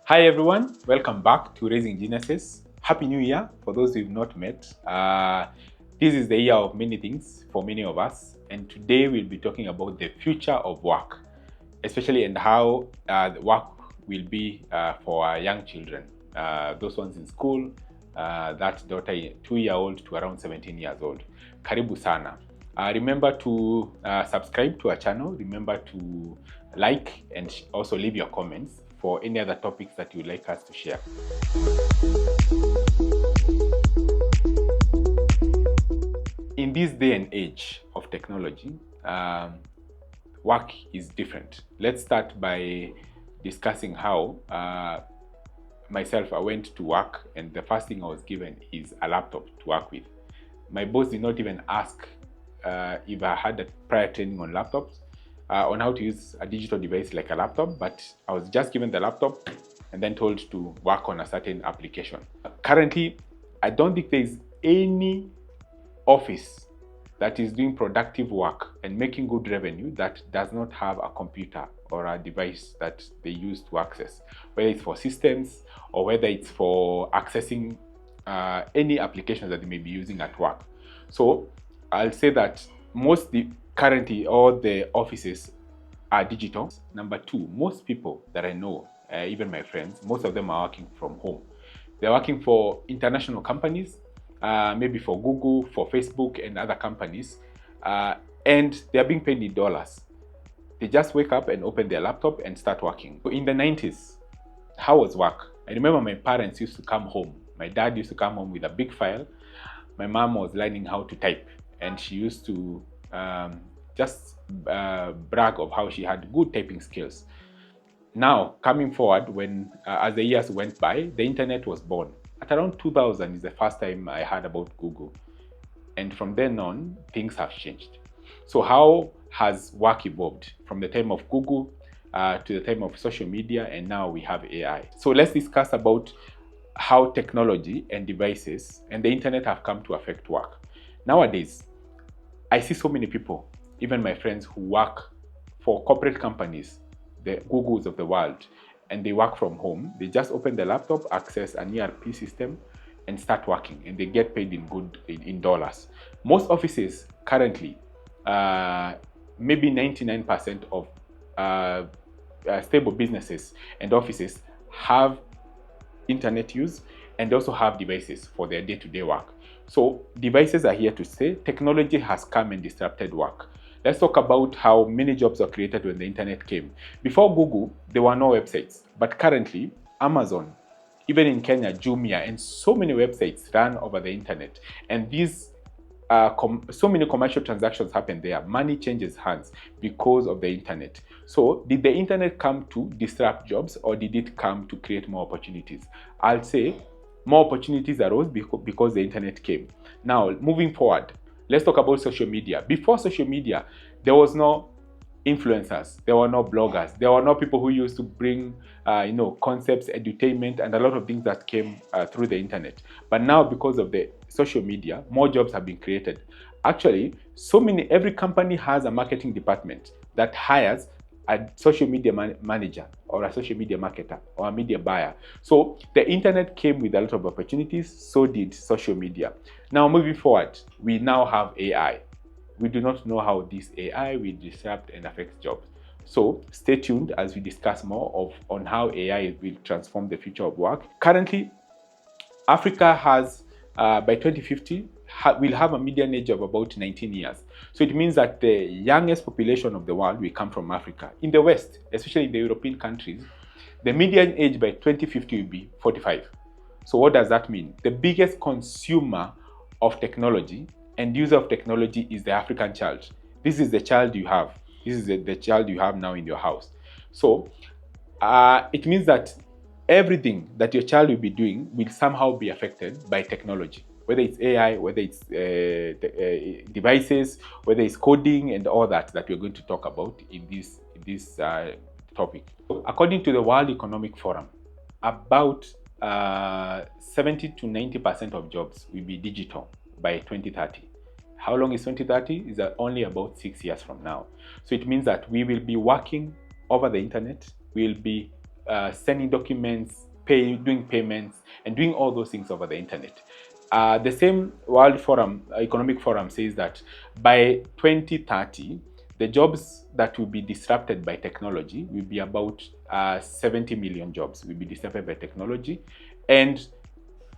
Hi everyone, welcome back to Raising Geniuses. Happy New Year for those we've not met. This is the year of many things for many of us, and today we'll be talking about the future of work, especially and how the work will be for our young children, those ones in school, that daughter 2-year-old to around 17 years old. Karibu sana. Remember to subscribe to our channel. Remember to like and also leave your comments for any other topics that you'd like us to share. In this day and age of technology, work is different. Let's start by discussing how myself, I went to work and the first thing I was given is a laptop to work with. My boss did not even ask if I had a prior training on laptops, on how to use a digital device like a laptop, but I was just given the laptop and then told to work on a certain application. Currently, I don't think there is any office that is doing productive work and making good revenue that does not have a computer or a device that they use to access, whether it's for systems or whether it's for accessing any applications that they may be using at work. So I'll say that currently all the offices are digital. Number two, most people that I know, even my friends, most of them are working from home. They're working for international companies, maybe for Google, for Facebook and other companies, and they're being paid in dollars. They just wake up and open their laptop and start working. So in the 90s, how was work? I remember my parents used to come home. My dad used to come home with a big file. My mom was learning how to type, and she used to just brag of how she had good typing skills. Now, coming forward, when as the years went by, the internet was born. At around 2000 is the first time I heard about Google. And from then on, things have changed. So how has work evolved from the time of Google to the time of social media, and now we have AI? So let's discuss about how technology and devices and the internet have come to affect work. Nowadays, I see so many people, even my friends, who work for corporate companies, the Googles of the world, and they work from home. They just open the laptop, access an ERP system, and start working, and they get paid in dollars. Most offices currently, maybe 99% of stable businesses and offices have internet use and also have devices for their day-to-day work. So devices are here to stay. Technology has come and disrupted work. Let's talk about how many jobs were created when the internet came. Before Google, there were no websites, but currently Amazon, even in Kenya, Jumia, and so many websites run over the internet. And these so many commercial transactions happen there. Money changes hands because of the internet. So did the internet come to disrupt jobs, or did it come to create more opportunities? I'll say more opportunities arose because the internet came. Now, moving forward, let's talk about social media. Before social media, there was no influencers, there were no bloggers, there were no people who used to bring concepts, edutainment, and a lot of things that came through the internet. But now, because of the social media, more jobs have been created. Actually, every company has a marketing department that hires a social media manager or a social media marketer or a media buyer. So the internet came with a lot of opportunities, so did social media. Now, moving forward, we now have AI. We do not know how this AI will disrupt and affect jobs. So stay tuned as we discuss more on how AI will transform the future of work. Currently, Africa has, by 2050, will have a median age of about 19 years. So it means that the youngest population of the world will come from Africa. In the West, especially in the European countries, the median age by 2050 will be 45. So what does that mean? The biggest consumer of technology and user of technology is the African child. This is the child you have. This is the child you have now in your house. So it means that everything that your child will be doing will somehow be affected by technology, whether it's AI, whether it's devices, whether it's coding and all that we're going to talk about in this topic. According to the World Economic Forum, about 70 to 90% of jobs will be digital by 2030. How long is 2030? Is only about 6 years from now. So it means that we will be working over the internet. We'll be sending documents, doing payments, and doing all those things over the internet. The same World Forum, Economic Forum says that by 2030, the jobs that will be disrupted by technology will be about 70 million jobs will be disrupted by technology. And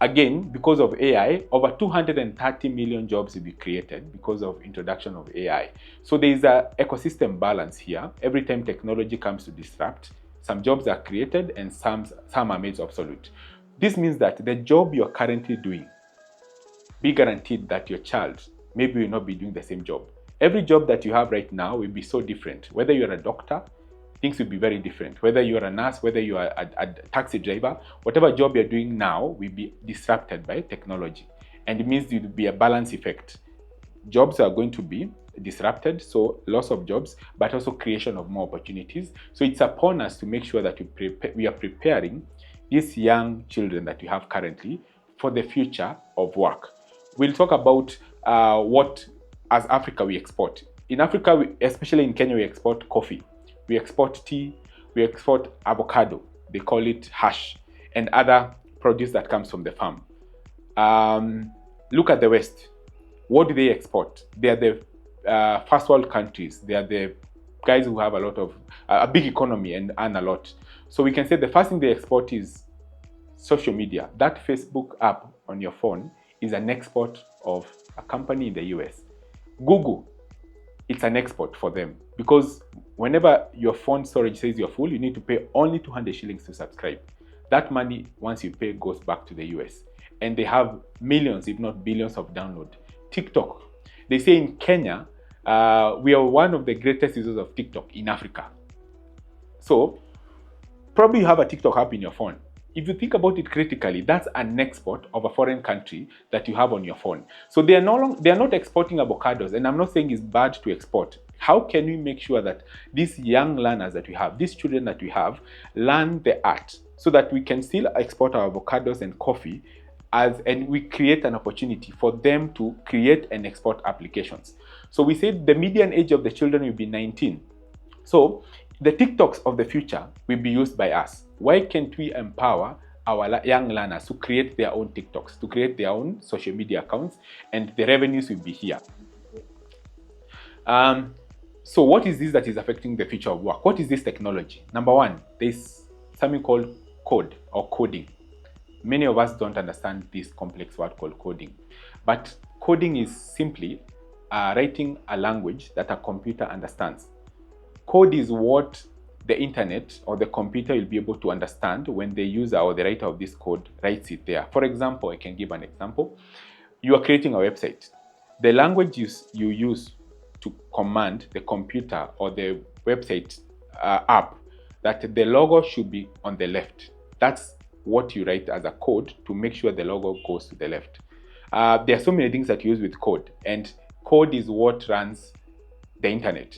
again, because of AI, over 230 million jobs will be created because of introduction of AI. So there is an ecosystem balance here. Every time technology comes to disrupt, some jobs are created and some are made obsolete. This means that the job you're currently doing, be guaranteed that your child maybe will not be doing the same job. Every job that you have right now will be so different. Whether you're a doctor, things will be very different. Whether you're a nurse, whether you are a taxi driver, whatever job you're doing now will be disrupted by technology. And it means there will be a balance effect. Jobs are going to be disrupted, so loss of jobs, but also creation of more opportunities. So it's upon us to make sure that we are preparing these young children that we have currently for the future of work. We'll talk about what, as Africa, we export. In Africa, especially in Kenya, we export coffee, we export tea, we export avocado, they call it hash, and other produce that comes from the farm. Look at the West. What do they export? They are the first world countries. They are the guys who have a lot of a big economy and earn a lot. So we can say the first thing they export is social media. That Facebook app on your phone is an export of a company in the US. Google, it's an export for them, because whenever your phone storage says you're full, you need to pay only 200 shillings to subscribe. That money, once you pay, goes back to the US. And they have millions, if not billions, of downloads. TikTok, they say in Kenya, we are one of the greatest users of TikTok in Africa. So probably you have a TikTok app in your phone. If you think about it critically, that's an export of a foreign country that you have on your phone. So they are not exporting avocados, and I'm not saying it's bad to export. How can we make sure that these young learners that we have, these children that we have, learn the art so that we can still export our avocados and coffee, and we create an opportunity for them to create and export applications. So we said the median age of the children will be 19. So the TikToks of the future will be used by us. Why can't we empower our young learners to create their own TikToks, to create their own social media accounts, and the revenues will be here. So what is this that is affecting the future of work? What is this technology? Number one, there's something called code or coding. Many of us don't understand this complex word called coding. But coding is simply writing a language that a computer understands. Code is what the internet or the computer will be able to understand when the user or the writer of this code writes it there. For example, I can give an example. You are creating a website. The language you use to command the computer or the website app that the logo should be on the left. That's what you write as a code to make sure the logo goes to the left. There are so many things that you use with code, and code is what runs the internet.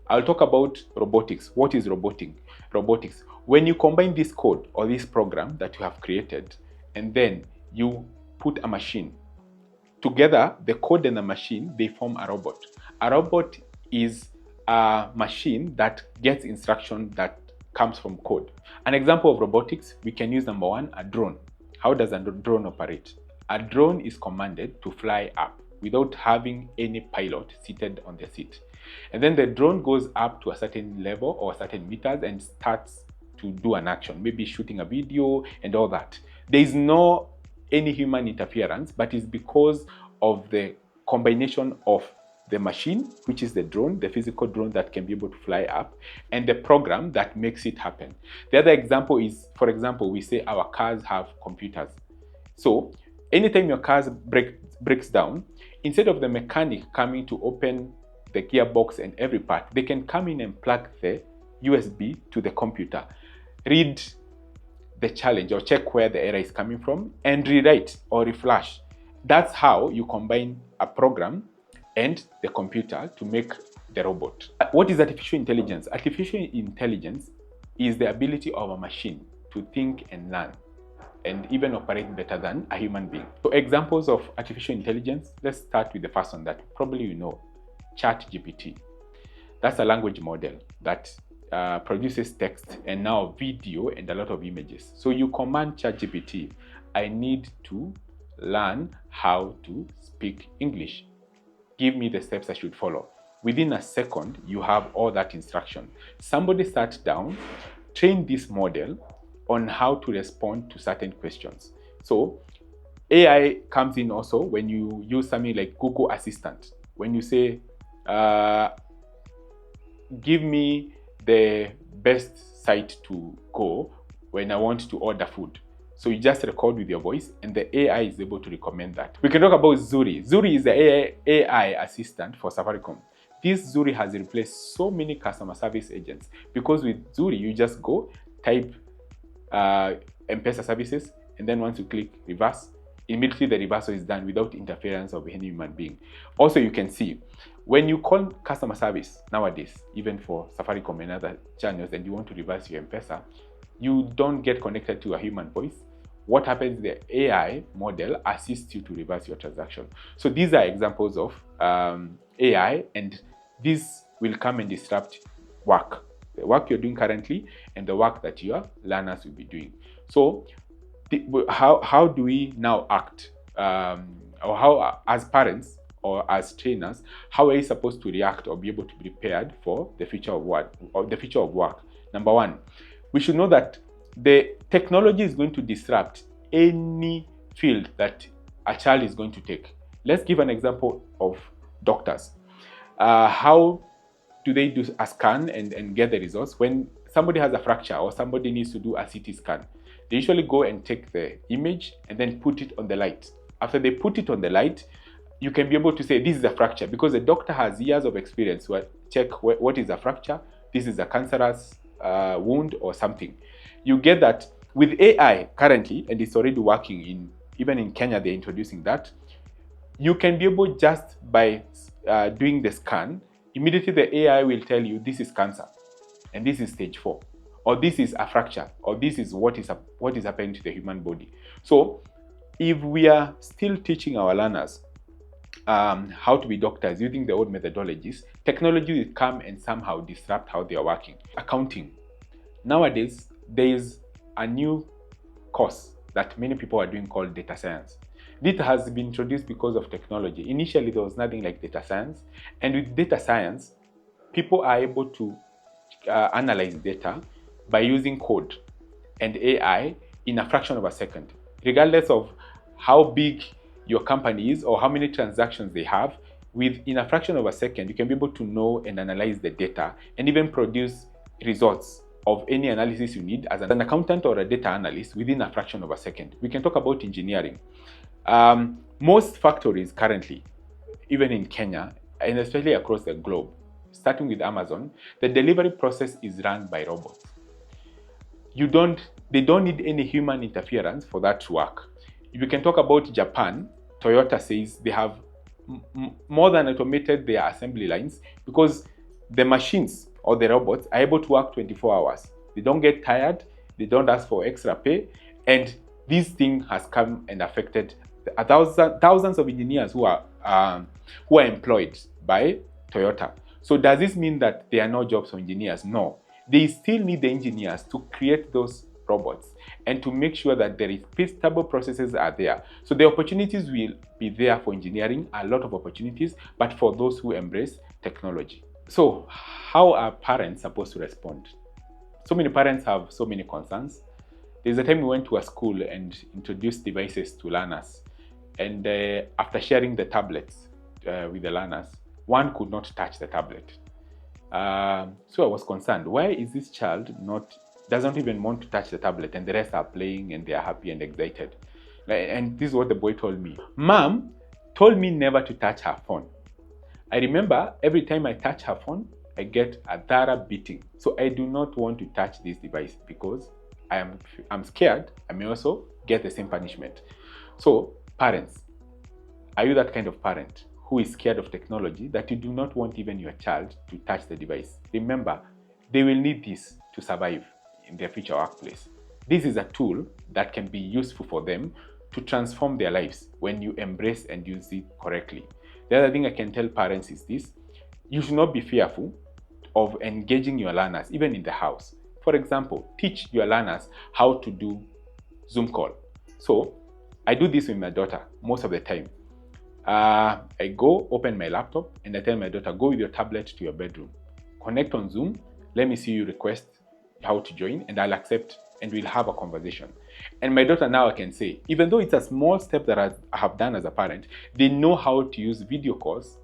I'll talk about robotics. What is robotics? When you combine this code or this program that you have created, and then you put a machine together, the code and the machine, they form a robot. A robot is a machine that gets instruction that comes from code. An example of robotics, we can use number one, a drone. How does a drone operate? A drone is commanded to fly up without having any pilot seated on the seat. And then the drone goes up to a certain level or certain meters and starts to do an action, maybe shooting a video and all that. There is no any human interference, but it's because of the combination of the machine, which is the drone, the physical drone that can be able to fly up, and the program that makes it happen. The other example is, for example, we say our cars have computers. So anytime your car breaks down, instead of the mechanic coming to open the gearbox and every part, they can come in and plug the USB to the computer, read the challenge or check where the error is coming from, and rewrite or reflash. That's how you combine a program and the computer to make the robot. What is artificial intelligence? Artificial intelligence is the ability of a machine to think and learn and even operate better than a human being. So examples of artificial intelligence, let's start with the first one that probably you know, ChatGPT. That's a language model that produces text and now video and a lot of images. So you command ChatGPT, I need to learn how to speak English. Give me the steps I should follow. Within a second, you have all that instruction. Somebody sat down, trained this model on how to respond to certain questions. So AI comes in also when you use something like Google Assistant. When you say, give me the best site to go when I want to order food. So you just record with your voice and the AI is able to recommend that. We can talk about Zuri. Zuri is the AI assistant for Safaricom. This Zuri has replaced so many customer service agents because with Zuri, you just go, type M-Pesa services, and then once you click reverse, immediately the reversal is done without interference of any human being. Also, you can see when you call customer service nowadays, even for Safaricom and other channels, and you want to reverse your M-Pesa, you don't get connected to a human voice. What happens, the AI model assists you to reverse your transaction. So these are examples of AI, and this will come and disrupt work. The work you're doing currently and the work that your learners will be doing. So how do we now act, or how, as parents or as trainers, how are you supposed to react or be able to be prepared for the future of work, or the future of work? Number one, we should know that the technology is going to disrupt any field that a child is going to take. Let's give an example of doctors. How do they do a scan and get the results? When somebody has a fracture or somebody needs to do a CT scan, they usually go and take the image and then put it on the light. After they put it on the light, you can be able to say this is a fracture because the doctor has years of experience to check what is a fracture, this is a cancerous wound or something. You get that with AI currently, and it's already working even in Kenya, they're introducing that. You can be able, just by doing the scan, immediately the AI will tell you this is cancer and this is stage 4, or this is a fracture, or this is what is happening to the human body. So if we are still teaching our learners how to be doctors using the old methodologies, technology will come and somehow disrupt how they are working. Accounting. Nowadays, there is a new course that many people are doing called data science. This has been introduced because of technology. Initially, there was nothing like data science. And with data science, people are able to analyze data by using code and AI in a fraction of a second. Regardless of how big your company is or how many transactions they have, within a fraction of a second, you can be able to know and analyze the data and even produce results of any analysis you need as an accountant or a data analyst within a fraction of a second. We can talk about engineering. Most factories currently, even in Kenya, and especially across the globe, starting with Amazon, the delivery process is run by robots. They don't need any human interference for that to work. If you can talk about Japan, Toyota says they have more than automated their assembly lines because the machines or the robots are able to work 24 hours. They don't get tired, they don't ask for extra pay, and this thing has come and affected thousands of engineers who are employed by Toyota. So does this mean that there are no jobs for engineers? No. They still need the engineers to create those robots and to make sure that the repeatable processes are there. So the opportunities will be there for engineering, a lot of opportunities, but for those who embrace technology. So how are parents supposed to respond? So many parents have so many concerns. There's a time we went to a school and introduced devices to learners. And after sharing the tablets with the learners, one could not touch the tablet. So I was concerned. Why is this child doesn't even want to touch the tablet, and the rest are playing and they are happy and excited? And this is what the boy told me. Mom told me never to touch her phone. I remember every time I touch her phone, I get a thorough beating. So I do not want to touch this device because I'm scared I may also get the same punishment. So parents, are you that kind of parent who is scared of technology that you do not want even your child to touch the device? Remember, they will need this to survive in their future workplace. This is a tool that can be useful for them to transform their lives when you embrace and use it correctly. The other thing I can tell parents is this: you should not be fearful of engaging your learners, even in the house. For example, teach your learners how to do Zoom call. So I do this with my daughter most of the time. I go open my laptop and I tell my daughter, go with your tablet to your bedroom, connect on Zoom, let me see you request how to join, and I'll accept and we'll have a conversation. And my daughter now can say, even though it's a small step that I have done as a parent, they know how to use video calls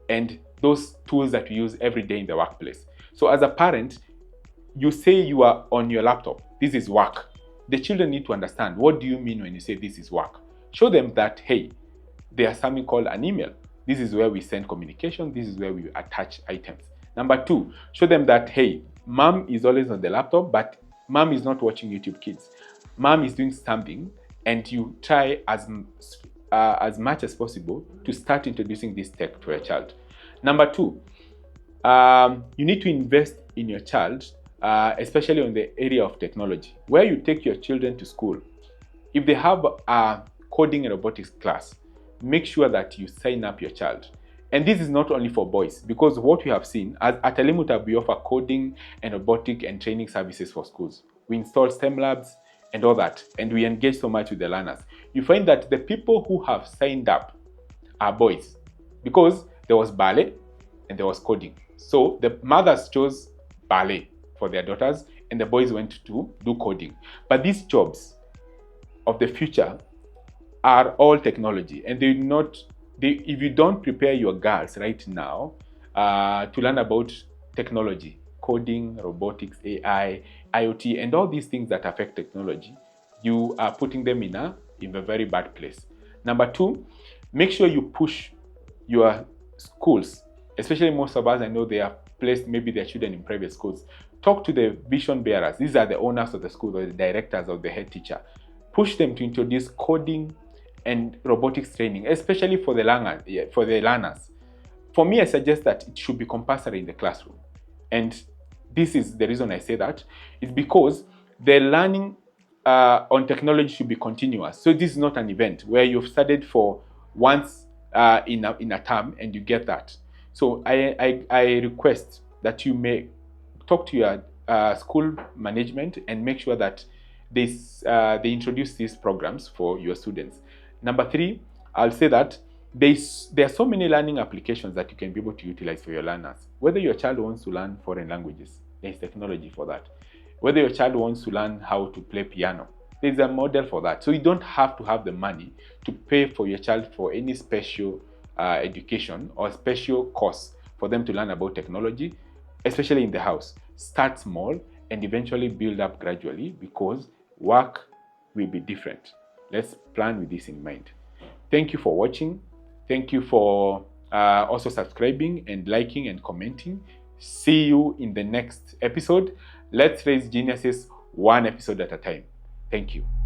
and those tools that we use every day in the workplace. So as a parent, you say you are on your laptop, this is work. The children need to understand, what do you mean when you say this is work? Show them that, hey, there's something called an email. This is where we send communication. This is where we attach items. Number two, show them that, hey, mom is always on the laptop, but mom is not watching YouTube Kids. Mom is doing something, and you try as much as possible to start introducing this tech to your child. Number two, you need to invest in your child, especially on the area of technology. Where you take your children to school, if they have a coding and robotics class, make sure that you sign up your child. And this is not only for boys, because what we have seen, at Alimutab, we offer coding and robotic and training services for schools. We install STEM labs and all that, and we engage so much with the learners. You find that the people who have signed up are boys, because there was ballet and there was coding. So the mothers chose ballet for their daughters, and the boys went to do coding. But these jobs of the future are all technology, and if you don't prepare your girls right now to learn about technology, coding, robotics, AI, IoT, and all these things that affect technology, you are putting them in a very bad place. Number two, make sure you push your schools, especially most of us, I know they are placed maybe their children in private schools. Talk to the vision bearers. These are the owners of the school, or the directors, or the head teacher. Push them to introduce coding and robotics training, especially for the learners. For me, I suggest that it should be compulsory in the classroom. And this is the reason I say that. It's because the learning on technology should be continuous. So this is not an event where you've studied for once in a term and you get that. So I request that you may talk to your school management and make sure that they introduce these programs for your students. Number three, I'll say that there are so many learning applications that you can be able to utilize for your learners. Whether your child wants to learn foreign languages, there is technology for that. Whether your child wants to learn how to play piano, there's a model for that. So you don't have to have the money to pay for your child for any special education or special course for them to learn about technology, especially in the house. Start small and eventually build up gradually, because work will be different. Let's plan with this in mind. Thank you for watching. Thank you for also subscribing and liking and commenting. See you in the next episode. Let's raise geniuses one episode at a time. Thank you.